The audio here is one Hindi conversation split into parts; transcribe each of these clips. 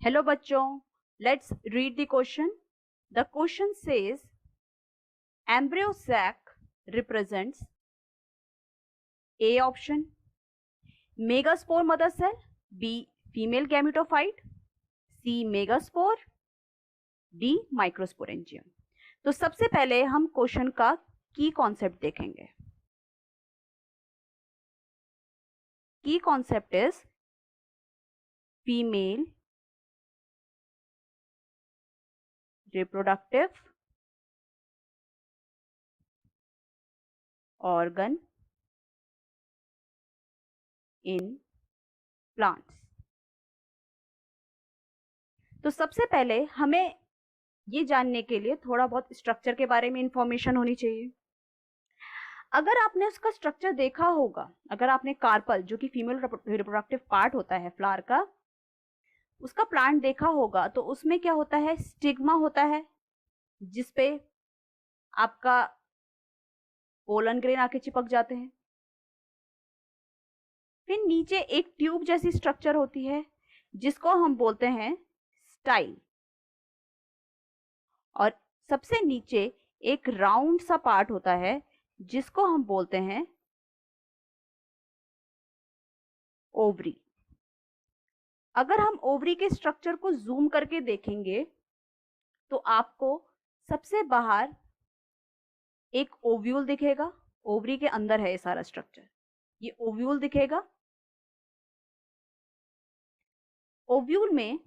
हेलो बच्चों, let's read the question. The question says embryo sac represents A option megaspore mother cell, B female gametophyte, C megaspore, D microsporangium. तो सबसे पहले हम क्वेश्चन का की कॉन्सेप्ट देखेंगे. की concept is female reproductive organ in plants. तो सबसे पहले हमें ये जानने के लिए थोड़ा बहुत स्ट्रक्चर के बारे में इंफॉर्मेशन होनी चाहिए. अगर आपने उसका स्ट्रक्चर देखा होगा, अगर आपने कार्पल जो कि फीमेल रिप्रोडक्टिव पार्ट होता है फ्लावर का, उसका प्लांट देखा होगा तो उसमें क्या होता है, स्टिग्मा होता है जिसपे आपका पोलन ग्रेन आके चिपक जाते हैं. फिर नीचे एक ट्यूब जैसी स्ट्रक्चर होती है जिसको हम बोलते हैं स्टाइल, और सबसे नीचे एक राउंड सा पार्ट होता है जिसको हम बोलते हैं ओवरी. अगर हम ओवरी के स्ट्रक्चर को जूम करके देखेंगे तो आपको सबसे बाहर एक ओव्यूल दिखेगा. ओवरी के अंदर है ये सारा स्ट्रक्चर. ये ओव्यूल दिखेगा. ओव्यूल में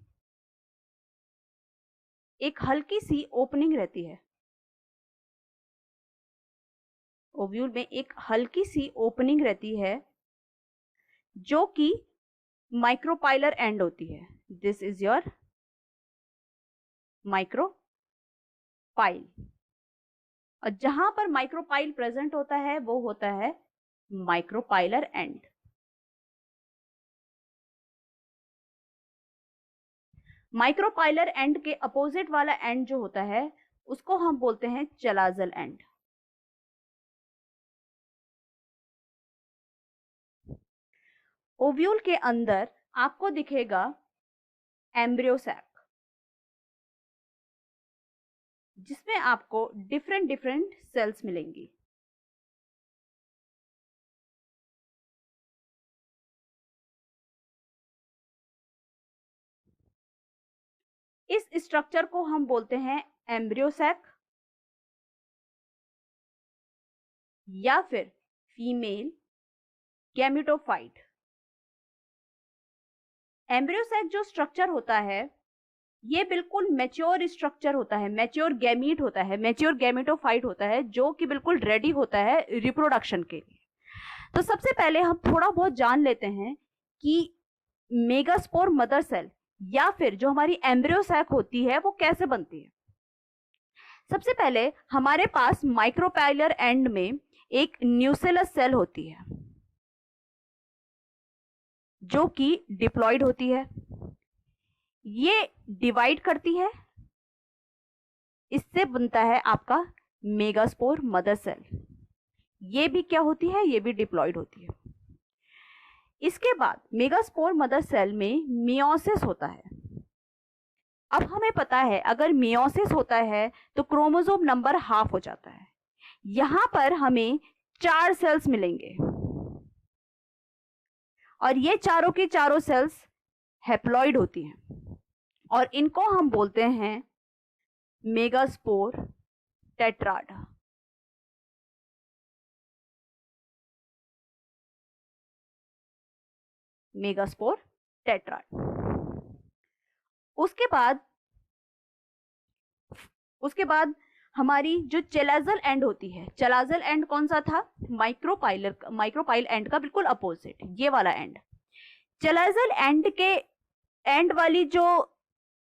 एक हल्की सी ओपनिंग रहती है. ओव्यूल में एक हल्की सी ओपनिंग रहती है जो कि माइक्रोपाइलर एंड होती है. This is your micropyle. और जहां पर माइक्रोपाइल प्रेजेंट होता है वो होता है माइक्रोपाइलर एंड. माइक्रोपाइलर एंड के अपोजिट वाला एंड जो होता है उसको हम बोलते हैं चलाजल एंड. ओव्यूल के अंदर आपको दिखेगा एम्ब्रियो सैक जिसमें आपको डिफरेंट डिफरेंट सेल्स मिलेंगी. इस स्ट्रक्चर को हम बोलते हैं एम्ब्रियो सैक या फिर फीमेल गैमेटोफाइट. एम्ब्रियो सैक जो स्ट्रक्चर होता है ये बिल्कुल मैच्योर स्ट्रक्चर होता है, मैच्योर गैमीट होता है, मैच्योर गैमेटोफाइट होता है जो कि बिल्कुल रेडी होता है रिप्रोडक्शन के लिए. तो सबसे पहले हम थोड़ा बहुत जान लेते हैं कि मेगास्पोर मदर सेल या फिर जो हमारी एम्ब्रियो सैक होती है वो कैसे बनती है. सबसे पहले हमारे पास माइक्रोपाइलर एंड में एक न्यूसेलस सेल होती है जो कि डिप्लॉयड होती है. ये डिवाइड करती है, इससे बनता है आपका मेगास्पोर मदर सेल. ये भी क्या होती है, ये भी डिप्लॉयड होती है. इसके बाद मेगास्पोर मदर सेल में मियोसिस होता है. अब हमें पता है अगर मियोसिस होता है तो क्रोमोसोम नंबर हाफ हो जाता है. यहां पर हमें 4 सेल्स मिलेंगे और ये चारों की चारों सेल्स हैप्लॉइड होती हैं और इनको हम बोलते हैं मेगास्पोर टेट्राड. Megaspore tetrad. उसके बाद हमारी जो चेलाजल एंड होती है, चेलाजल एंड कौन सा था, माइक्रोपाइल एंड का बिल्कुल अपोजिट, ये वाला एंड. चेलाजल एंड के एंड वाली जो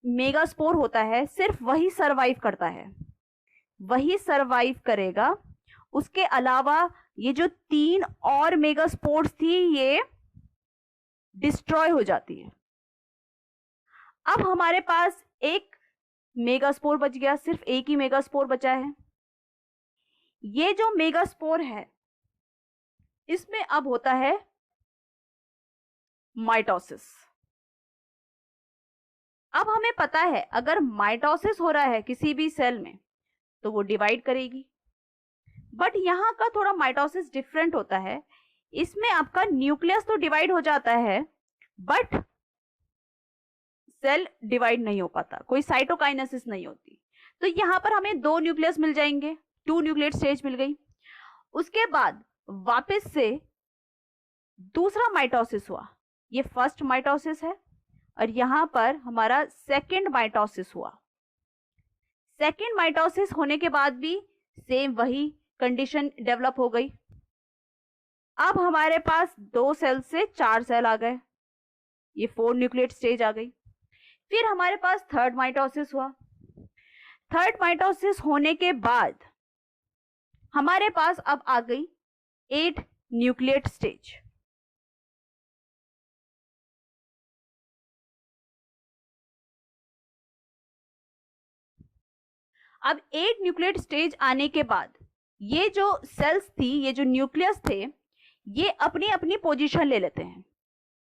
मेगास्पोर होता है सिर्फ वही सरवाइव करता है, वही सरवाइव करेगा. उसके अलावा ये जो 3 और मेगास्पोर्स थी ये डिस्ट्रॉय हो जाती है. अब हमारे पास एक मेगास्पोर बच गया, सिर्फ एक ही मेगास्पोर बचा है. ये जो मेगास्पोर है इसमें अब होता है माइटोसिस. अब हमें पता है अगर माइटोसिस हो रहा है किसी भी सेल में तो वो डिवाइड करेगी, बट यहाँ का थोड़ा माइटोसिस डिफरेंट होता है। इसमें आपका न्यूक्लियस तो डिवाइड हो जाता है बट सेल डिवाइड नहीं हो पाता, कोई साइटोकाइनेसिस नहीं होती। तो यहाँ पर हमें 2 न्यूक्लियस मिल जाएंगे, 2 न्यूक्लियेट स्टेज मिल गई। उसके बाद वापस से दूसरा माइटोसिस हुआ, ये फर्स्ट माइटोसिस है, और यहां पर हमारा सेकेंड माइटोसिस हुआ। सेकेंड माइटोसिस होने के बाद भी सेम वही कंडीशन डेवलप हो गई। अब हमारे पास 2 सेल से 4 सेल आ गए, ये 4 न्यूक्लियेट स्टेज आ गई। फिर हमारे पास थर्ड माइटोसिस हुआ। थर्ड माइटोसिस होने के बाद हमारे पास अब आ गई 8 न्यूक्लियेट स्टेज। अब 8 न्यूक्लियेट स्टेज आने के बाद ये जो सेल्स थी, ये जो न्यूक्लियस थे, ये अपनी अपनी पोजीशन ले लेते हैं।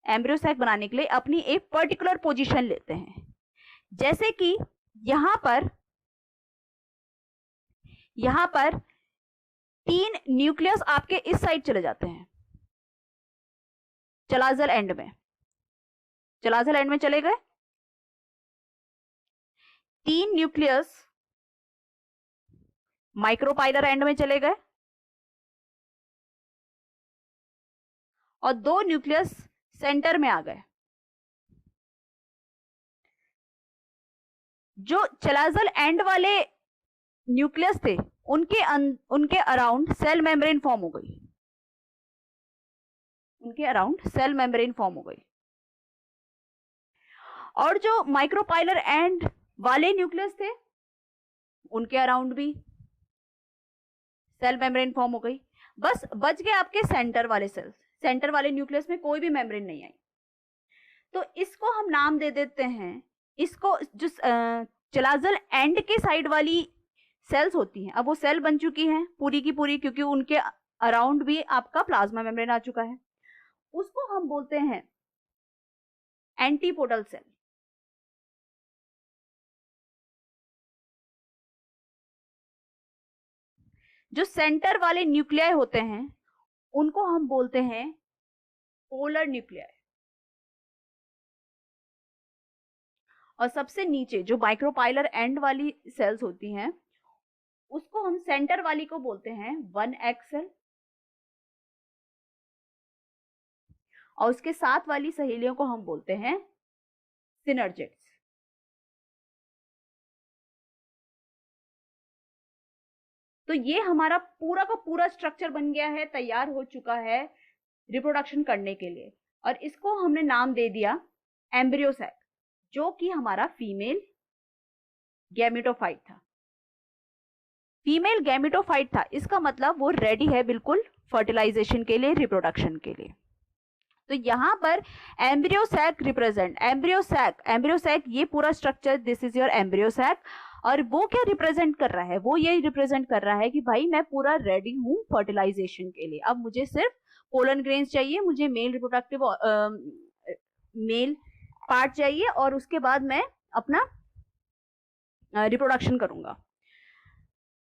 एम्ब्रियो सैक बनाने के लिए अपनी एक पर्टिकुलर पोजीशन लेते हैं। जैसे कि यहां पर 3 न्यूक्लियस आपके इस साइड चले जाते हैं, चलाजल एंड में चले गए। 3 न्यूक्लियस माइक्रोपाइलर एंड में चले गए और 2 न्यूक्लियस सेंटर में आ गए। जो चलाजल एंड वाले न्यूक्लियस थे उनके अराउंड सेल मेम्ब्रेन फॉर्म हो गई, और जो माइक्रोपाइलर एंड वाले न्यूक्लियस थे उनके अराउंड भी सेल मेम्ब्रेन फॉर्म हो गई। बस बच गए आपके सेंटर वाले सेल्स। सेंटर वाले न्यूक्लियस में कोई भी मेम्ब्रेन नहीं आई, तो इसको हम नाम दे देते हैं, इसको जो चलाजल एंड के साइड वाली सेल्स होती हैं, अब वो सेल बन चुकी हैं पूरी की पूरी, क्योंकि उनके अराउंड भी आपका प्लाज्मा मेम्ब्रेन आ चुका है, उसको हम बोलते हैं एंटीपोडल सेल। जो सेंटर वाले न्यूक्लियाई होते हैं उनको हम बोलते हैं पोलर न्यूक्लियाई, और सबसे नीचे जो माइक्रोपाइलर एंड वाली सेल्स होती हैं उसको हम सेंटर वाली को बोलते हैं 1X सेल, और उसके साथ वाली सहेलियों को हम बोलते हैं सिनर्जिड्स। तो ये हमारा पूरा का पूरा स्ट्रक्चर बन गया है, तैयार हो चुका है रिप्रोडक्शन करने के लिए, और इसको हमने नाम दे दिया एम्ब्रियो सैक, जो कि हमारा फीमेल गैमेटोफाइट था। फीमेल गैमेटोफाइट था, इसका मतलब वो रेडी है बिल्कुल फर्टिलाइजेशन के लिए, रिप्रोडक्शन के लिए। तो यहाँ पर embryo sac represent, embryo sac ये पूरा structure, this is your embryo sac. और वो क्या रिप्रेजेंट कर रहा है, वो ये रिप्रेजेंट कर रहा है कि भाई मैं पूरा रेडी हूँ फर्टिलाइजेशन के लिए, अब मुझे सिर्फ पोलन ग्रेन्स चाहिए, मुझे मेल रिप्रोडक्टिव मेल पार्ट चाहिए, और उसके बाद मैं अपना रिप्रोडक्शन करूंगा।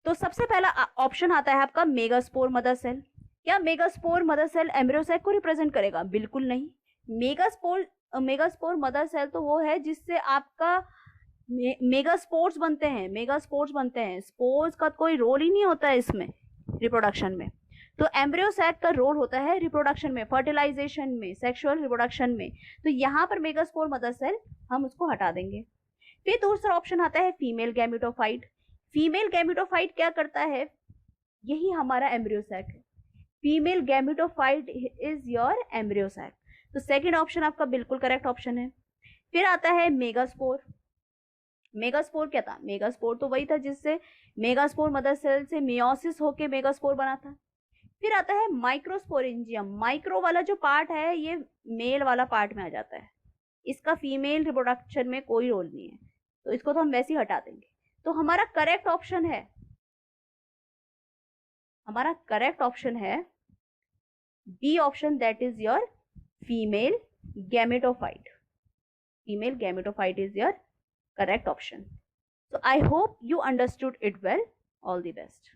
तो सबसे पहला ऑप्शन आता है आपका मेगास्पोर मदर सेल। क्या megaspore mother cell embryo sac को रिप्रेजेंट करेगा? बिल्कुल नहीं। मेगास्पोर मदर सेल तो वो है जिससे आपका मेगास्पोर्स बनते हैं। स्पोर्स का कोई रोल ही नहीं होता है इसमें रिप्रोडक्शन में। तो एम्ब्रियो सैक का रोल होता है रिप्रोडक्शन में, फर्टिलाइजेशन में, सेक्सुअल रिप्रोडक्शन में। तो यहाँ पर मेगास्पोर मदर सेल हम उसको हटा देंगे। फिर दूसरा ऑप्शन आता है फीमेल गैमेटोफाइट। फीमेल गैमेटोफाइट क्या करता है? यही हमारा एम्ब्रियो सैक है। Female gametophyte is your embryo sac. तो सेकेंड ऑप्शन आपका बिल्कुल करेक्ट ऑप्शन है। फिर आता है मेगास्पोर। मेगास्पोर क्या था? मेगास्पोर तो वही था जिससे मेगास्पोर मदर सेल से मियोसिस होके मेगास्पोर बना था। फिर आता है माइक्रोस्पोरेंजियम। माइक्रो वाला जो पार्ट है ये मेल वाला पार्ट में आ जाता है, इसका फीमेल रिप्रोडक्शन में कोई रोल नहीं है, तो इसको तो हम वैसे ही हटा देंगे। तो हमारा करेक्ट ऑप्शन है B option, that is your female gametophyte. Female gametophyte is your correct option. So I hope you understood it well. All the best.